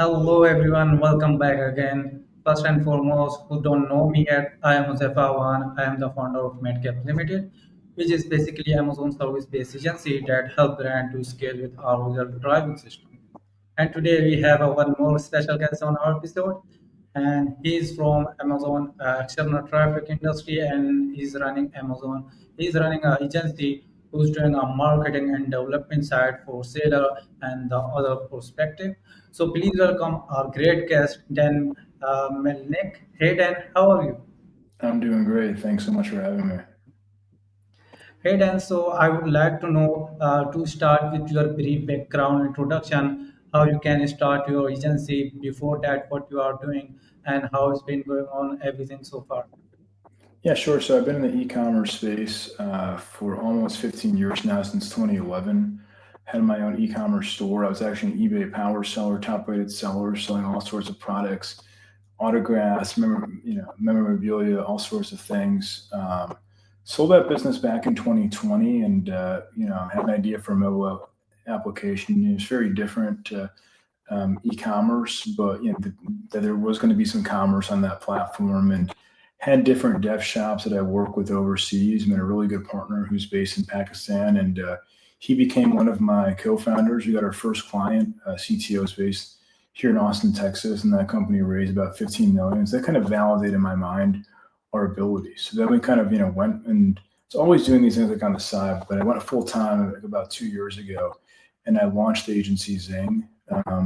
Hello everyone, welcome back again. First and foremost, who don't know me yet, I am Muzaffar. I am the founder of MADCAPT Limited, which is basically Amazon service-based agency that help brand to scale with our user driving system. And today we have one more special guest on our episode, and he's from Amazon external traffic industry, and he's running Amazon. He's running an agency who's doing a marketing and development side for seller and the other perspective. So please welcome our great guest, Dan Melnick. Hey Dan, how are you? I'm doing great. Thanks so much for having me. Hey Dan, so I would like to know to start with your brief background introduction, how you can start your agency, before that, what you are doing, and how it's been going on, everything so far. Yeah, sure. So I've been in the e-commerce space for almost 15 years now, since 2011. Had my own e-commerce store. I was actually an eBay power seller, top-rated seller, selling all sorts of products, autographs, memorabilia, all sorts of things. Sold that business back in 2020, and had an idea for a mobile application. It's very different to e-commerce, but that there was going to be some commerce on that platform, and had different dev shops that I work with overseas. I'm in a really good partner who's based in Pakistan, and he became one of my co-founders. We got our first client. CTO is based here in Austin, Texas, and that company raised about 15 million. So that kind of validated in my mind our abilities. So then we kind of went, and it's always doing these things like on the side, but I went full time like about 2 years ago, and I launched the agency Zing.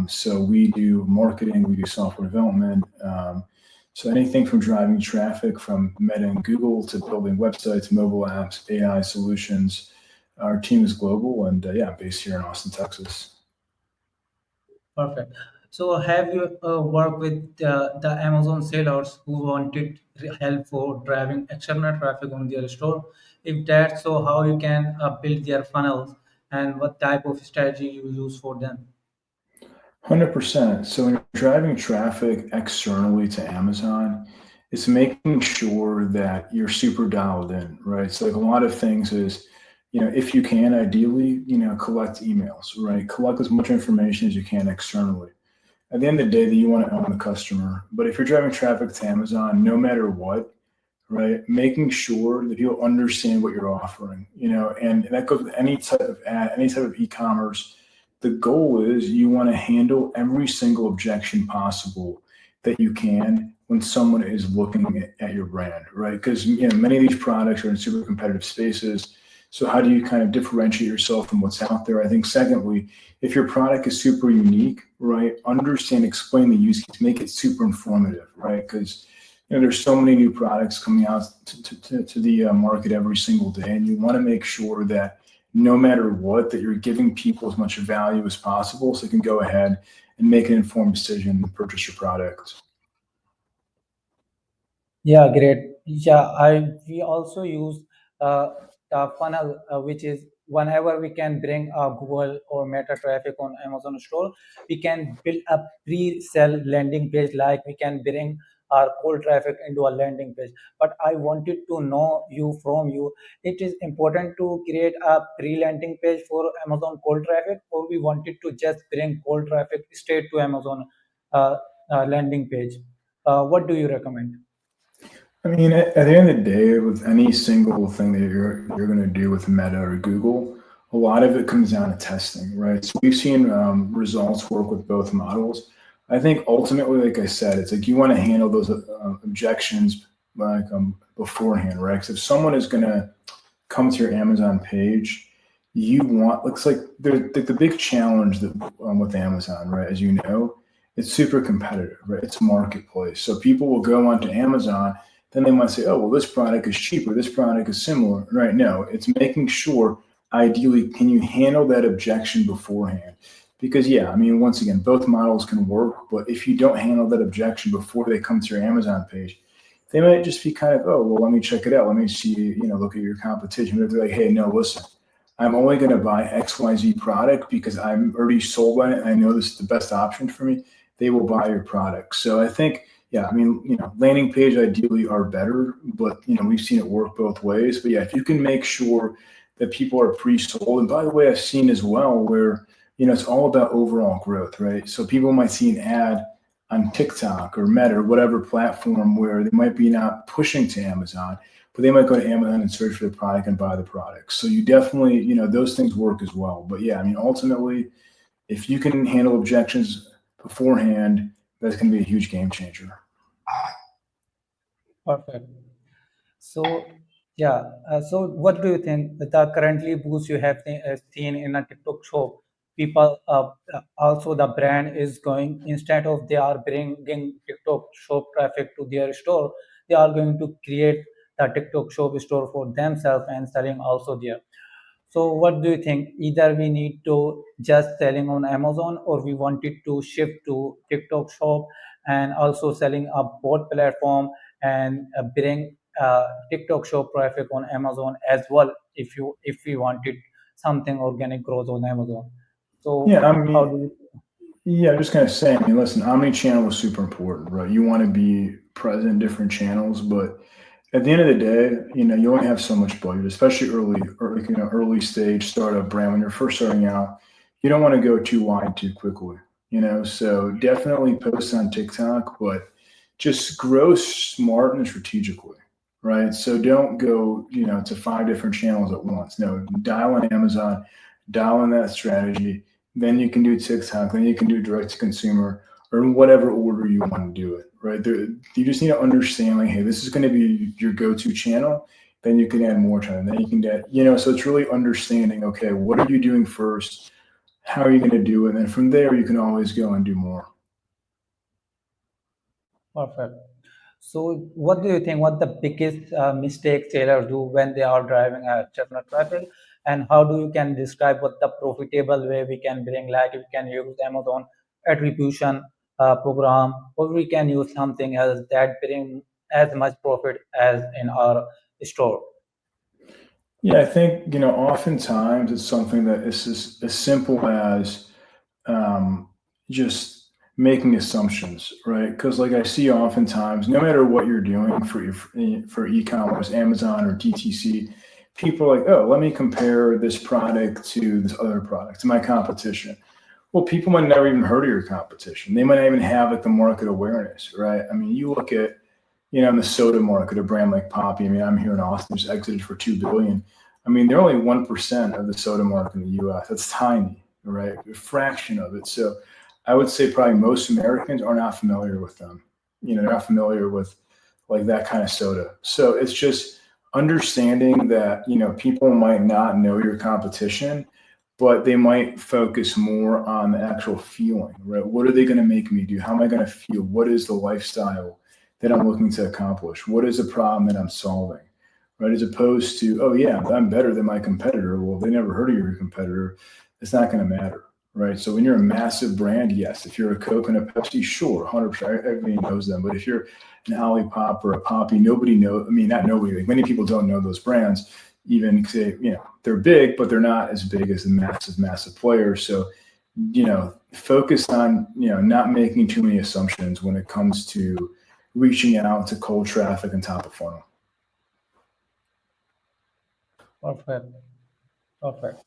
So we do marketing, we do software development. So anything from driving traffic from Meta and Google to building websites, mobile apps, AI solutions. Our team is global, and yeah, based here in Austin, Texas. Perfect. So have you worked with the Amazon sellers who wanted help for driving external traffic on their store? If that's so, how you can build their funnels and what type of strategy you use for them? 100%. So when you're driving traffic externally to Amazon, it's making sure that you're super dialed in, right? So like a lot of things is, if you can, ideally, collect emails, right? Collect as much information as you can externally. At the end of the day, that you want to own the customer. But if you're driving traffic to Amazon, no matter what, right, making sure that people understand what you're offering, and that goes with any type of ad, any type of e-commerce. The goal is you want to handle every single objection possible that you can when someone is looking at your brand, right? Because many of these products are in super competitive spaces. So how do you kind of differentiate yourself from what's out there? I think secondly, if your product is super unique, right, understand, explain the use case, make it super informative, right? Because there's so many new products coming out to the market every single day, and you want to make sure that no matter what, that you're giving people as much value as possible, so they can go ahead and make an informed decision and purchase your product. Yeah, great. Yeah, I we also use uh, the funnel, which is whenever we can bring Google or Meta traffic on Amazon store, we can build a pre-sell landing page. Like we can bring our cold traffic into a landing page. But I wanted to know you from you. It is important to create a pre-landing page for Amazon cold traffic, or we wanted to just bring cold traffic straight to Amazon uh, landing page. What do you recommend? I mean, at the end of the day, with any single thing that you're going to do with Meta or Google, a lot of it comes down to testing, right? So we've seen results work with both models. I think ultimately, like I said, it's like you want to handle those objections like beforehand, right? Because if someone is going to come to your Amazon page, you want, looks like the big challenge that with Amazon, right? As you know, it's super competitive, right? It's a marketplace. So people will go onto Amazon, then they might say, oh, well, this product is cheaper, this product is similar, right? No, it's making sure, ideally, can you handle that objection beforehand? Because, yeah, I mean, once again, both models can work, but if you don't handle that objection before they come to your Amazon page, they might just be kind of, oh, well, let me check it out. Let me see, look at your competition. But they're like, hey, no, listen, I'm only going to buy XYZ product because I'm already sold on it. And I know this is the best option for me. They will buy your product. So I think, yeah, I mean, landing page ideally are better, but, we've seen it work both ways. But yeah, if you can make sure that people are pre-sold. And by the way, I've seen as well where, it's all about overall growth, right? So people might see an ad on TikTok or Meta or whatever platform where they might be not pushing to Amazon, but they might go to Amazon and search for the product and buy the product. So you definitely, those things work as well. But yeah, I mean, ultimately, if you can handle objections beforehand, that's going to be a huge game changer. Perfect. So, yeah. So, what do you think the currently boost you have seen in a TikTok shop? People, also the brand is going, instead of they are bringing TikTok shop traffic to their store, they are going to create the TikTok shop store for themselves and selling also there. So what do you think? Either we need to just selling on Amazon, or we wanted to shift to TikTok shop and also selling a both platform and bring TikTok shop traffic on Amazon as well. If we wanted something organic growth on Amazon. Yeah, So I how mean, do you? yeah, I'm just going to say, I mean, listen, omni-channel is super important, right? You want to be present in different channels, but at the end of the day, you only have so much budget, especially early stage startup brand. When you're first starting out, you don't want to go too wide too quickly, so definitely post on TikTok, but just grow smart and strategically, right? So don't go, to 5 different channels at once. No, dial in Amazon, dial in that strategy. Then you can do TikTok, then you can do direct to consumer, or in whatever order you want to do it, right? You just need to understand, like, hey, this is going to be your go-to channel. Then you can add more to it. Then you can get, so it's really understanding, okay, what are you doing first? How are you going to do it? And then from there, you can always go and do more. Perfect. So, what do you think? What the biggest mistake sailors do when they are driving a external traffic, and how do you can describe what the profitable way we can bring? Like we can use Amazon attribution program, or we can use something else that bring as much profit as in our store. Yeah, I think, oftentimes it's something that is as simple as just making assumptions, right? Because like I see oftentimes, no matter what you're doing for e-commerce, Amazon or DTC, people are like, oh, let me compare this product to this other product, to my competition. Well, people might never even heard of your competition. They might not even have like the market awareness, right? I mean, you look at, in the soda market, a brand like Poppy. I mean, I'm here in Austin, just exited for 2 billion. I mean, they're only 1% of the soda market in the U.S. That's tiny, right? A fraction of it. So, I would say probably most Americans are not familiar with them. They're not familiar with like that kind of soda. So it's just understanding that people might not know your competition, but they might focus more on the actual feeling, right? What are they going to make me do? How am I going to feel? What is the lifestyle that I'm looking to accomplish? What is the problem that I'm solving? Right? As opposed to, oh yeah, I'm better than my competitor. Well, if they never heard of your competitor, it's not going to matter. Right. So when you're a massive brand, yes. If you're a Coke and a Pepsi, sure, 100%. Everybody knows them. But if you're an Olipop or a Poppy, nobody knows. I mean, not nobody. Like many people don't know those brands, even because they're big, but they're not as big as the massive players. So focus on not making too many assumptions when it comes to reaching out to cold traffic and top of funnel. Perfect. Perfect.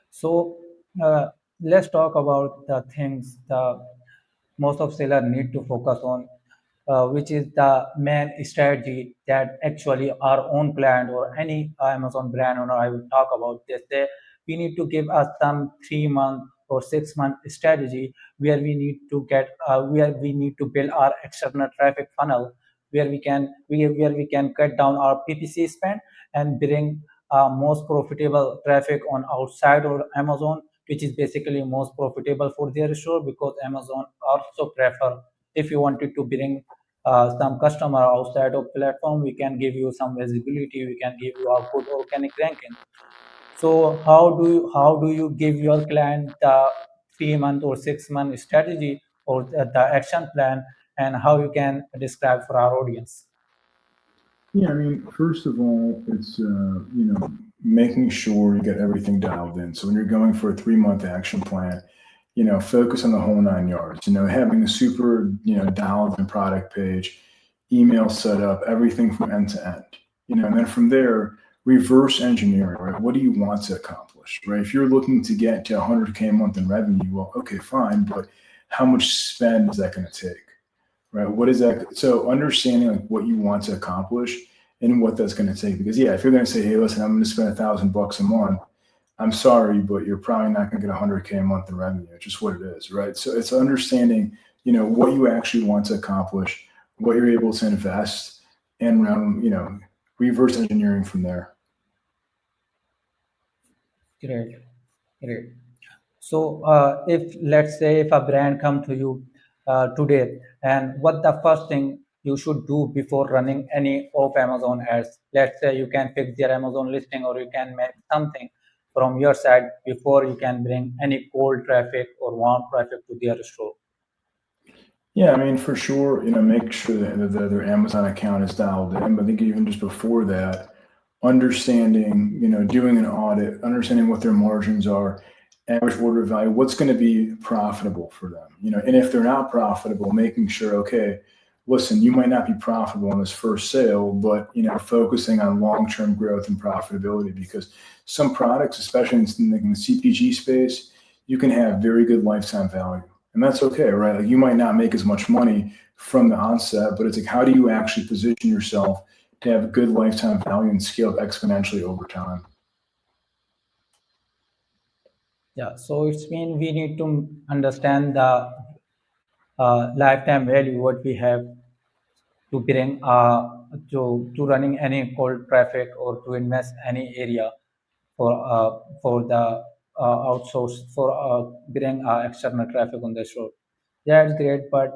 So let's talk about the things the most of seller need to focus on, which is the main strategy that actually our own client or any Amazon brand owner I will talk about this. We need to give us some 3 month or 6 month strategy where we need to get where we need to build our external traffic funnel, where we can cut down our PPC spend and bring most profitable traffic on outside or Amazon, which is basically most profitable for their store, because Amazon also prefer, if you wanted to bring some customer outside of platform, we can give you some visibility, we can give you a good organic ranking. So how do you give your client the 3 month or 6 month strategy or the action plan, and how you can describe for our audience? Yeah, I mean, first of all, it's making sure you get everything dialed in. So when you're going for a 3 month action plan, focus on the whole 9 yards. Having a super dialed in product page, email set up, everything from end to end. And then from there, reverse engineering, right? What do you want to accomplish, right? If you're looking to get to 100K a month in revenue, well, okay, fine, but how much spend is that going to take, right? What is that? So understanding like what you want to accomplish and what that's going to take, because yeah, if you're going to say, hey, listen, I'm going to spend $1,000 a month, I'm sorry, but you're probably not going to get 100K a month in revenue. It's just what it is, right? So it's understanding, what you actually want to accomplish, what you're able to invest, and reverse engineering from there. Great, great. So, if let's say if a brand come to you today, and what the first thing you should do before running any of Amazon ads? Let's say you can fix their Amazon listing, or you can make something from your side before you can bring any cold traffic or warm traffic to their store. Yeah, I mean, for sure, make sure that their Amazon account is dialed in. But I think even just before that, understanding, doing an audit, understanding what their margins are, average order value, what's going to be profitable for them, and if they're not profitable, making sure, okay, listen, you might not be profitable on this first sale, but, focusing on long-term growth and profitability, because some products, especially in the CPG space, you can have very good lifetime value. And that's okay, right? Like you might not make as much money from the onset, but it's like, how do you actually position yourself to have good lifetime value and scale exponentially over time? Yeah, so it's mean we need to understand the lifetime value what we have to bring to running any cold traffic or to invest any area for the outsource for bring external traffic on the store. Yeah, it's great, but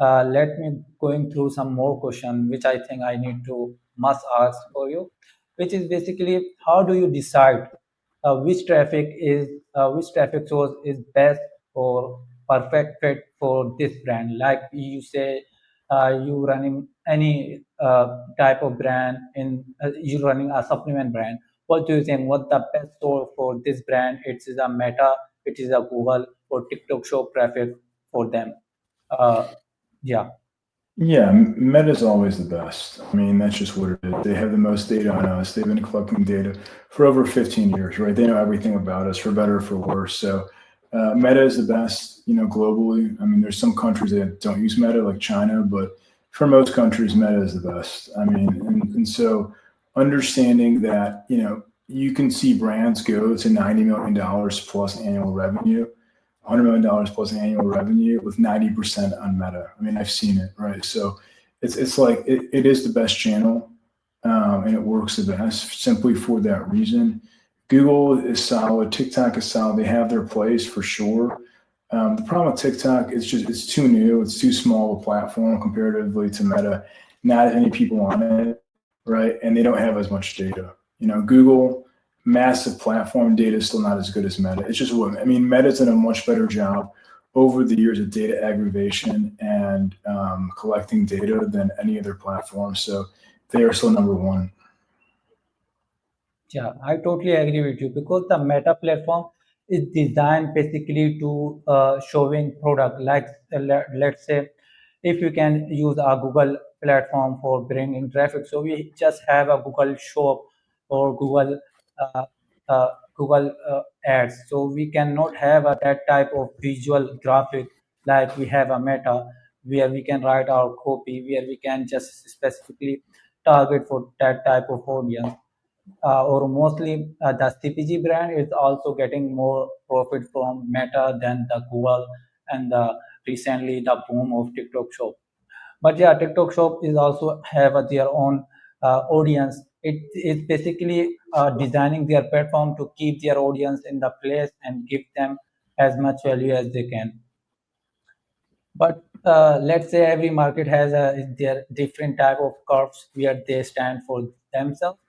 let me going through some more question which I think I need to must ask for you, which is basically how do you decide which traffic source is best or perfect fit for this brand? Like you say, you running any type of brand in you running a supplement brand. What do you think? What the best source for this brand? It is a Meta, it is a Google or TikTok shop traffic for them. Uh, yeah, Yeah, Meta is always the best. I mean, that's just what it is. They have the most data on us. They've been collecting data for over 15 years, right? They know everything about us, for better or for worse. So, Meta is the best, globally. I mean, there's some countries that don't use Meta, like China, but for most countries, Meta is the best. I mean, and so understanding that, you can see brands go to $90 million plus annual revenue, $100 million plus annual revenue with 90% on Meta. I mean, I've seen it, right? So it's like it is the best channel, and it works the best simply for that reason. Google is solid, TikTok is solid. They have their place for sure. The problem with TikTok is just it's too new, it's too small a platform comparatively to Meta. Not as many people on it, right? And they don't have as much data. Google, massive platform, data is still not as good as Meta. It's just what I mean. Meta's done a much better job over the years of data aggregation and collecting data than any other platform. So they are still number one. yeah, I totally agree with you because the Meta platform is designed basically to showing product. Like let's say, if you can use a Google platform for bringing traffic, so we just have a Google Shop or uh, uh, Google Ads. So we cannot have that type of visual graphic like we have a Meta, where we can write our copy, where we can just specifically target for that type of audience, or mostly the CPG brand is also getting more profit from Meta than the Google and recently the boom of TikTok Shop. But yeah, TikTok Shop is also have their own audience. It is basically designing their platform to keep their audience in the place and give them as much value as they can. But let's say every market has their different type of curves where they stand for themselves.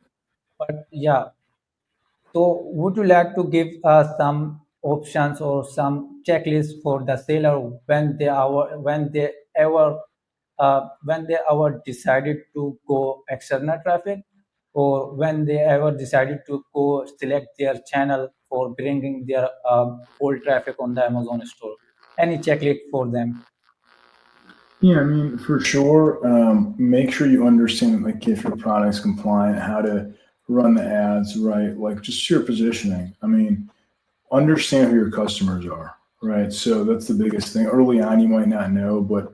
But yeah, so, would you like to give some options or some checklist for the seller when they ever decided to go external traffic, or when they ever decided to go select their channel for bringing their old traffic on the Amazon store? Any checklist for them? Yeah, I mean, for sure. Make sure you understand, like, if your product's compliant, how to run the ads, right? Like just your positioning. I mean, understand who your customers are, right? So that's the biggest thing. Early on, you might not know, but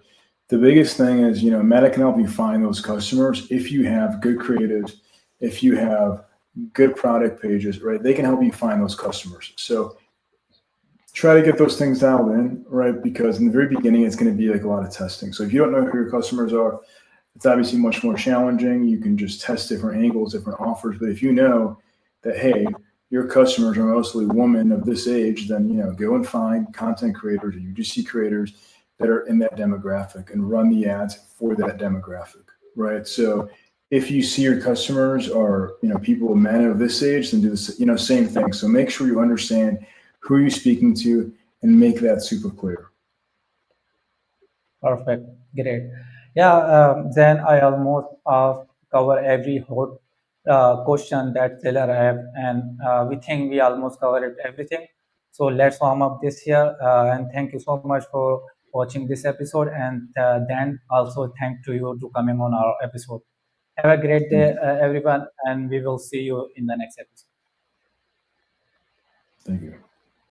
the biggest thing is, Meta can help you find those customers if you have good creatives, if you have good product pages, right? They can help you find those customers. So try to get those things dialed in, right? Because in the very beginning, it's going to be like a lot of testing. So if you don't know who your customers are, it's obviously much more challenging. You can just test different angles, different offers. But if you know that, hey, your customers are mostly women of this age, then go and find content creators or UGC creators that are in that demographic and run the ads for that demographic, right? So if you see your customers are people men of this age, then do the same thing. So make sure you understand who you're speaking to and make that super clear. Perfect. Great. Yeah, then I almost cover every hot question that seller have, and we think we almost covered everything. So let's warm up this year. And thank you so much for watching this episode. And then also thank to you to coming on our episode. Have a great day, everyone, and we will see you in the next episode. Thank you.